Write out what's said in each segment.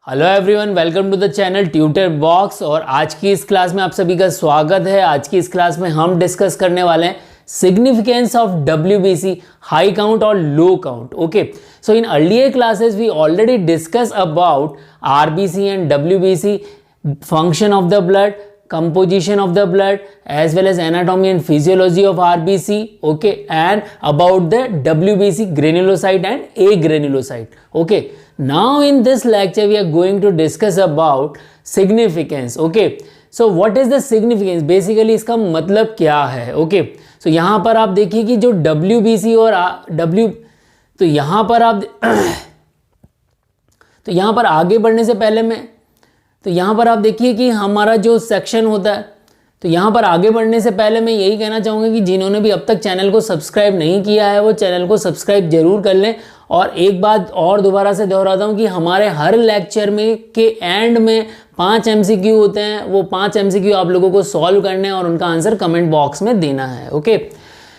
Hello everyone, welcome to the channel tutor box. और आज की इस क्लास में आप सभी का स्वागत है। आज की इस क्लास में हम डिस्कस करने वाले हैं significance of WBC, high count और low count. Okay, so in earlier classes we already discuss about RBC and WBC, function of the blood, composition of the blood, as well as anatomy and physiology of RBC, okay, and about the WBC granulocyte and agranulocyte. Okay, now in this lecture we are going to discuss about significance. Okay, so what is the significance? Basically इसका मतलब क्या है? Okay, so यहाँ पर आप देखिए कि जो WBC और तो यहाँ पर आप तो यहाँ पर आगे बढ़ने से पहले तो यहाँ पर आप देखिए कि हमारा जो सेक्शन होता है, तो यहाँ पर आगे बढ़ने से पहले मैं यही कहना चाहूँगा कि जिन्होंने भी अब तक चैनल को सब्सक्राइब नहीं किया है वो चैनल को सब्सक्राइब जरूर कर लें। और एक बात और दोबारा से दोहराता हूँ कि हमारे हर लेक्चर में के एंड में 5 MCQ होते हैं। वो 5 MCQ आप लोगों को सॉल्व करने हैं और उनका आंसर कमेंट बॉक्स में देना है। ओके,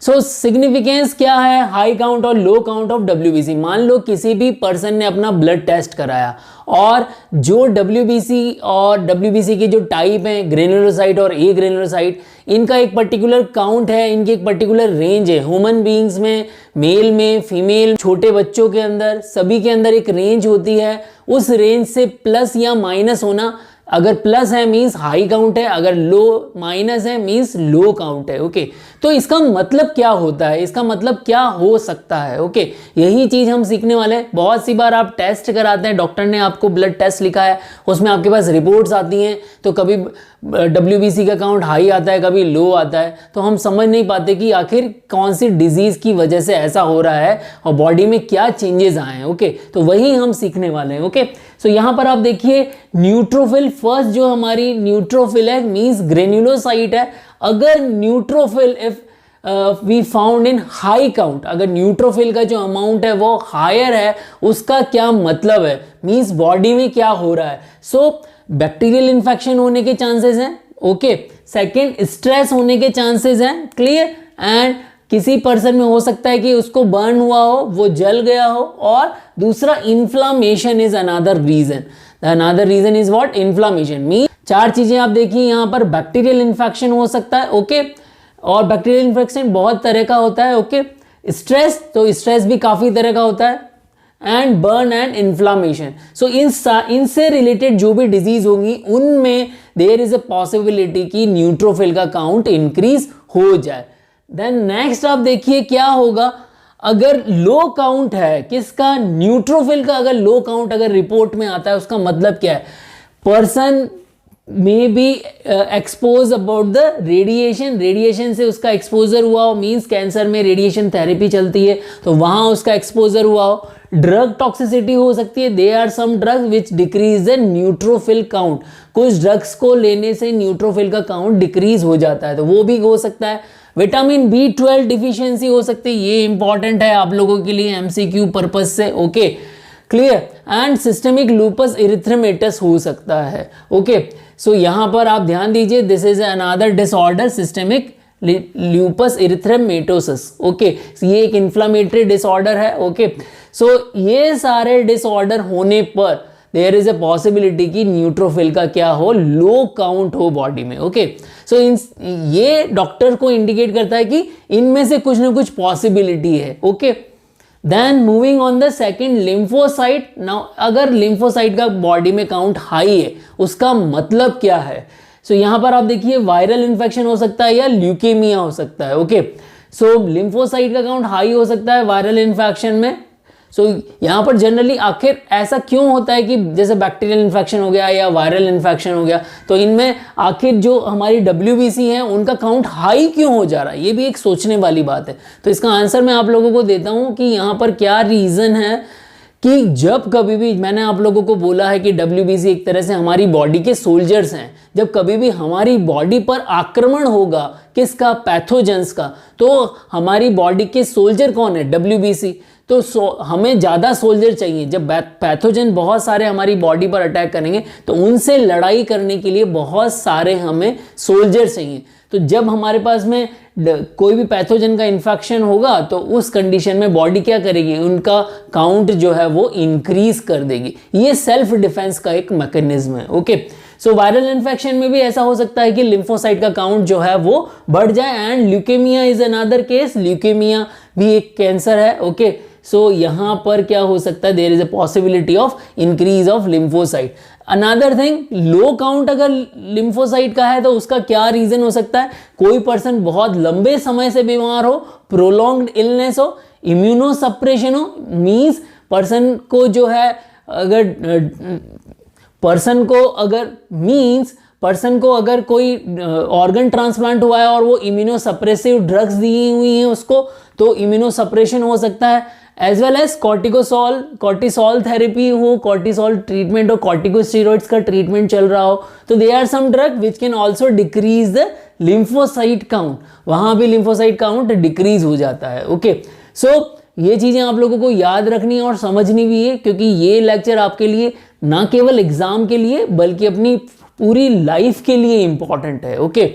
सो सिग्निफिकेंस क्या है हाई काउंट और लो काउंट ऑफ WBC। मान लो किसी भी पर्सन ने अपना ब्लड टेस्ट कराया और जो WBC और WBC के जो टाइप हैं, ग्रेनुलोसाइट और ए ग्रेनुलोसाइट, इनका एक पर्टिकुलर काउंट है, इनकी एक पर्टिकुलर रेंज है। ह्यूमन बीइंग्स में, मेल में, फीमेल, छोटे बच्चों के अंदर, सभी के अंदर एक रेंज होती है। उस रेंज से प्लस या माइनस होना, अगर प्लस है मीन्स हाई काउंट है, अगर लो माइनस है मीन्स लो काउंट है। ओके, तो इसका मतलब क्या होता है, इसका मतलब क्या हो सकता है? ओके, यही चीज हम सीखने वाले हैं। बहुत सी बार आप टेस्ट कराते हैं, डॉक्टर ने आपको ब्लड टेस्ट लिखा है, उसमें आपके पास रिपोर्ट्स आती हैं, तो कभी WBC का काउंट हाई आता है, कभी लो आता है, तो हम समझ नहीं पाते कि आखिर कौन सी डिजीज की वजह से ऐसा हो रहा है और बॉडी में क्या चेंजेस आए हैं। ओके, तो वही हम सीखने वाले हैं। ओके, सो यहाँ पर आप देखिए न्यूट्रोफिल, फर्स्ट जो हमारी न्यूट्रोफिल है मीन्स ग्रेन्युलोसाइट है। अगर neutrophil if we found in high count, अगर न्यूट्रोफिल का जो अमाउंट है वो हायर है, उसका क्या मतलब है? मीन्स बॉडी में क्या हो रहा है? सो बैक्टीरियल इन्फेक्शन होने के चांसेस हैं। ओके, सेकेंड स्ट्रेस होने के चांसेस हैं। क्लियर? एंड किसी पर्सन में हो सकता है कि उसको बर्न हुआ हो, वो जल गया हो। और दूसरा inflammation is another reason. Another reason is what? Inflammation. Mean 4 चीजें आप देखिए यहाँ पर। बैक्टीरियल इन्फेक्शन हो सकता है। ओके, और बैक्टीरियल इन्फेक्शन बहुत तरह का होता है। ओके, स्ट्रेस, तो स्ट्रेस भी काफी तरह का होता है। And burn and inflammation. So इनसे रिलेटेड जो भी डिजीज होंगी उनमें देयर इज अ पॉसिबिलिटी कि न्यूट्रोफिल का काउंट इंक्रीज हो जाए। देन नेक्स्ट आप देखिए क्या होगा अगर लो काउंट है, किसका? न्यूट्रोफिल का। अगर लो काउंट अगर रिपोर्ट में आता है, उसका मतलब क्या है? Person may be expose about the radiation, radiation से उसका एक्सपोजर हुआ हो, मीन्स कैंसर में रेडिएशन थेरेपी चलती है तो वहां उसका एक्सपोजर हुआ हो। ड्रग टॉक्सिसिटी हो सकती है। There are some drugs which decrease the neutrophil count. कुछ ड्रग्स को लेने से न्यूट्रोफिल का काउंट डिक्रीज हो जाता है, तो वो भी हो सकता है। विटामिन B12 डिफिशियंसी हो सकती है, ये इंपॉर्टेंट है आप लोगों के लिए MCQ पर्पज से। Okay, clear? And systemic lupus erythematosus हो सकता है। ओके, सो यहां पर आप ध्यान दीजिए, this is another disorder, systemic lupus erythematosus. Okay, ये एक इन्फ्लामेटरी डिसऑर्डर है। ओके, सो ये सारे डिसऑर्डर होने पर देयर इज अ पॉसिबिलिटी कि न्यूट्रोफिल का क्या हो? लो काउंट हो बॉडी में। ओके, सो ये डॉक्टर को इंडिकेट करता है कि इनमें से कुछ ना कुछ पॉसिबिलिटी है। Okay, then moving on the second, lymphocyte. Now अगर लिम्फोसाइट का बॉडी में काउंट हाई है, उसका मतलब क्या है? सो यहां पर आप देखिए वायरल इन्फेक्शन हो सकता है या ल्यूकेमिया हो सकता है। ओके, सो लिम्फोसाइट का काउंट हाई हो सकता है वायरल इन्फेक्शन में। सो यहाँ पर जनरली आखिर ऐसा क्यों होता है कि जैसे बैक्टीरियल इन्फेक्शन हो गया या वायरल इन्फेक्शन हो गया, तो इनमें आखिर जो हमारी WBC है उनका काउंट हाई क्यों हो जा रहा है? ये भी एक सोचने वाली बात है। तो इसका आंसर मैं आप लोगों को देता हूँ कि यहाँ पर क्या रीज़न है कि जब कभी भी, मैंने आप लोगों को बोला है कि WBC एक तरह से हमारी बॉडी के सोल्जर्स हैं। जब कभी भी हमारी बॉडी पर आक्रमण होगा, किसका? पैथोजेंस का, तो हमारी बॉडी के सोल्जर कौन है? WBC। तो हमें ज़्यादा सोल्जर चाहिए। जब पैथोजन बहुत सारे हमारी बॉडी पर अटैक करेंगे तो उनसे लड़ाई करने के लिए बहुत सारे हमें सोल्जर चाहिए। तो जब हमारे पास में कोई भी पैथोजन का इन्फेक्शन होगा तो उस कंडीशन में बॉडी क्या करेगी, उनका काउंट जो है वो इंक्रीज कर देगी। ये सेल्फ डिफेंस का एक मैकेनिज्म है। ओके, सो वायरल इन्फेक्शन में भी ऐसा हो सकता है कि लिम्फोसाइट का काउंट जो है वो बढ़ जाए। And leukaemia is another case, leukaemia भी एक कैंसर है। ओके, सो यहाँ पर क्या हो सकता है, there is a possibility of increase of lymphocyte. Another thing, low count अगर लिम्फोसाइट का है तो उसका क्या रीजन हो सकता है, कोई पर्सन बहुत लंबे समय से बीमार हो, प्रोलॉन्ग्ड इलनेस हो, इम्यूनो सप्रेशन हो, मीन्स पर्सन को जो है पर्सन को अगर कोई ऑर्गन ट्रांसप्लांट हुआ है और वो इम्यूनो सप्रेसिव ड्रग्स दी हुई हैं उसको, तो इम्यूनो सप्रेशन हो सकता है। As well as cortisol therapy हो, कॉर्टिसोल ट्रीटमेंट हो, कॉर्टिकोस्टेरॉइड्स का ट्रीटमेंट चल रहा हो, तो there are some drug which can also decrease the lymphocyte count, वहां भी लिम्फोसाइट काउंट डिक्रीज हो जाता है। ओके, सो ये चीजें आप लोगों को याद रखनी और समझनी भी है, क्योंकि ये लेक्चर आपके लिए ना केवल एग्जाम के लिए बल्कि अपनी पूरी लाइफ के लिए इंपॉर्टेंट है। Okay,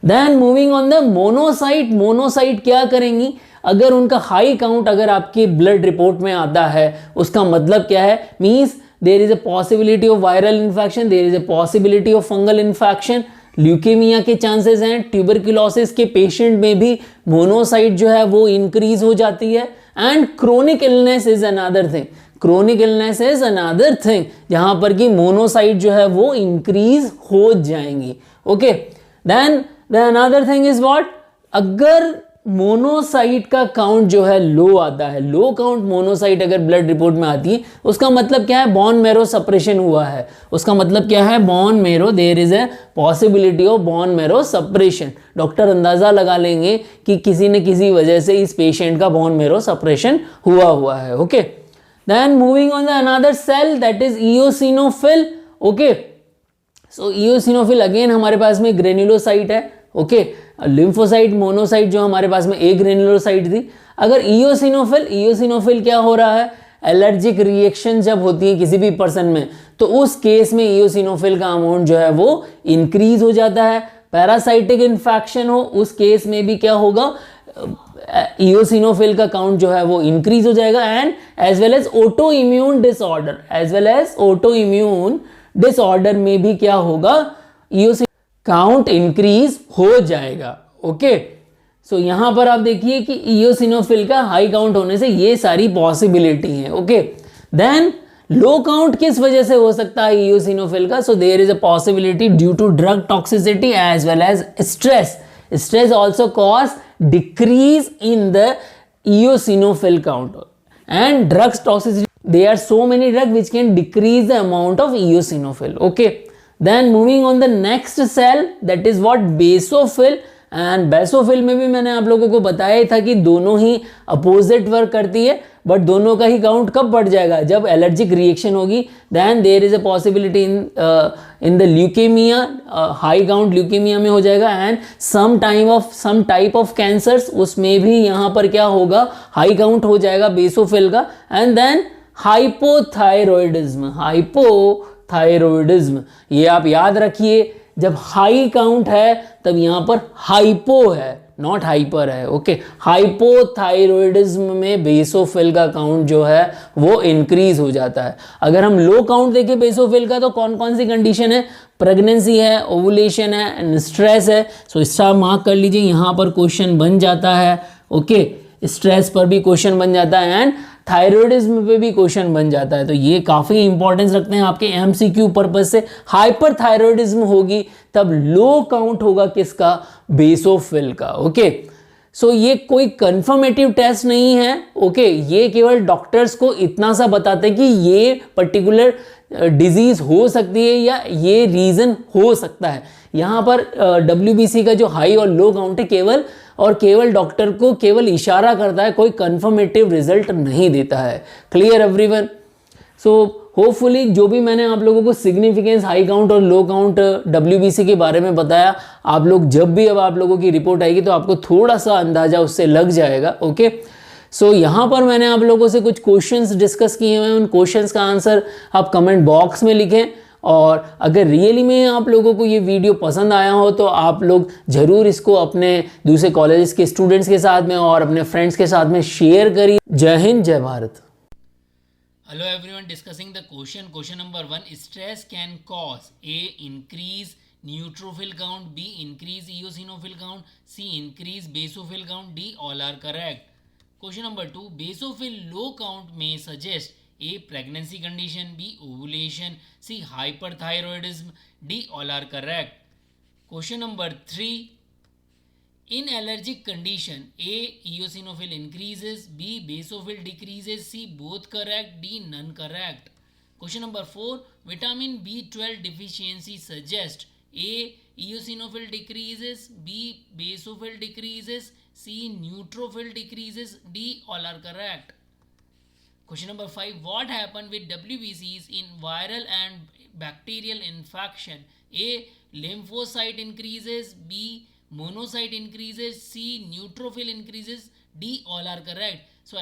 then moving on the monocyte क्या करेंगी, अगर उनका हाई काउंट अगर आपकी ब्लड रिपोर्ट में आता है, उसका मतलब क्या है, means there is a possibility of viral infection, there is a possibility of fungal infection, leukaemia के चांसेस हैं, ट्यूबरकुलोसिस के पेशेंट में भी मोनोसाइट जो है वो इंक्रीज हो जाती है। And chronic illness is another thing, जहां पर कि मोनोसाइट जो है वो इंक्रीज हो जाएंगी। Okay, then another thing is what, अगर मोनोसाइट का काउंट जो है लो आता है, लो काउंट मोनोसाइट अगर ब्लड रिपोर्ट में आती है, उसका मतलब क्या है, बोन मैरो सप्रेशन हुआ है। उसका मतलब क्या है, bone marrow, there is a possibility of bone marrow suppression. Doctor अंदाजा लगा लेंगे कि किसी न किसी वजह से इस पेशेंट का बोन मैरो सप्रेशन हुआ है। Okay, then moving on the another cell that is eosinophil. Okay, so eosinophil again हमारे पास में ग्रेन्युलोसाइट है। ओके, लिम्फोसाइट मोनोसाइट जो हमारे पास में एक ग्रेन्युलोसाइट थी। अगर इओसिनोफिल क्या हो रहा है, एलर्जिक रिएक्शन जब होती है किसी भी पर्सन में, तो उस केस में इओसिनोफिल का अमाउंट जो है वो इंक्रीज हो जाता है। पैरासाइटिक इन्फेक्शन हो, उस केस में भी क्या होगा, इओसिनोफिल का काउंट जो है वो इंक्रीज हो जाएगा। And as well as autoimmune disorder में भी क्या होगा, इओसिनोफिल काउंट इंक्रीज हो जाएगा। ओके, सो यहां पर आप देखिए कि इओसिनोफिल का हाई काउंट होने से ये सारी पॉसिबिलिटी है। ओके, देन लो काउंट किस वजह से हो सकता है इओसिनोफिल का, so there is a possibility due to drug toxicity as well as stress also cause decrease in the eosinophil count and drugs toxicity. There are so many drugs which can decrease the amount of eosinophil. Okay, then moving on the next cell, that is what basophil. And basophil में भी मैंने आप लोगों को बताया ही था कि दोनों ही अपोजिट वर्क करती है, बट दोनों का ही काउंट कब बढ़ जाएगा, जब एलर्जिक रिएक्शन होगी। Then there is a possibility in the leukaemia, high count leukaemia में हो जाएगा। And some type of cancers, उसमें भी यहाँ पर क्या होगा, हाई काउंट हो जाएगा बेसोफिल का। एंड देन हाइपोथायरॉयडिज्म, ये आप याद रखिए, जब हाई काउंट है तब यहां पर हाइपो है, नॉट हाइपर है। ओके, हाइपोथायरॉयडिज्म में बेसोफिल का काउंट जो है वो इंक्रीज हो जाता है। अगर हम लो काउंट देखें बेसोफिल का, तो कौन कौन सी कंडीशन है, प्रेगनेंसी है, ओवुलेशन है एंड स्ट्रेस है। सो स्टार मार्क कर लीजिए, यहां पर क्वेश्चन बन जाता है। ओके, स्ट्रेस पर भी क्वेश्चन बन जाता है एंड थायरॉयडिज्म पे भी क्वेश्चन बन जाता है। तो ये काफ़ी इंपॉर्टेंस रखते हैं आपके एमसीक्यू पर्पज से। हाइपर थायरॉयडिज्म होगी तब लो काउंट होगा किसका, बेसोफिल का। ओके, सो ये कोई कंफर्मेटिव टेस्ट नहीं है। ओके, ये केवल डॉक्टर्स को इतना सा बताते हैं कि ये पर्टिकुलर डिजीज हो सकती है या ये रीजन हो सकता है। यहाँ पर WBC का जो हाई और लो काउंट है केवल डॉक्टर को केवल इशारा करता है, कोई कंफर्मेटिव रिजल्ट नहीं देता है। Clear everyone? सो होपफुली जो भी मैंने आप लोगों को सिग्निफिकेंस हाई काउंट और लो काउंट WBC के बारे में बताया, आप लोग जब भी अब आप लोगों की रिपोर्ट आएगी तो आपको थोड़ा सा अंदाजा उससे लग जाएगा। ओके, सो यहाँ पर मैंने आप लोगों से कुछ क्वेश्चंस डिस्कस किए हुए हैं, उन क्वेश्चंस का आंसर आप कमेंट बॉक्स में लिखें और अगर रियली में आप लोगों को ये वीडियो पसंद आया हो तो आप लोग ज़रूर इसको अपने दूसरे कॉलेजेस के स्टूडेंट्स के साथ में और अपने फ्रेंड्स के साथ में शेयर करिए। जय हिंद, जय Bharat. Hello everyone, discussing the question number 1. Stress can cause A. Increase neutrophil count, B. Increase eosinophil count, C. Increase basophil count, D. All are correct. Question number 2. Basophil low count may suggest A. Pregnancy condition, B. Ovulation, C. Hyperthyroidism, D. All are correct. Question number 3. In allergic condition, A. Eosinophil increases, B. Basophil decreases, C. Both correct, D. None correct. Question number 4. Vitamin B12 deficiency suggests A. Eosinophil decreases, B. Basophil decreases, C. Neutrophil decreases, D. All are correct. Question number 5. What happened with WBCs in viral and bacterial infection? A. Lymphocyte increases, B. Monocyte increases, C. Neutrophil increases, D. All are correct. So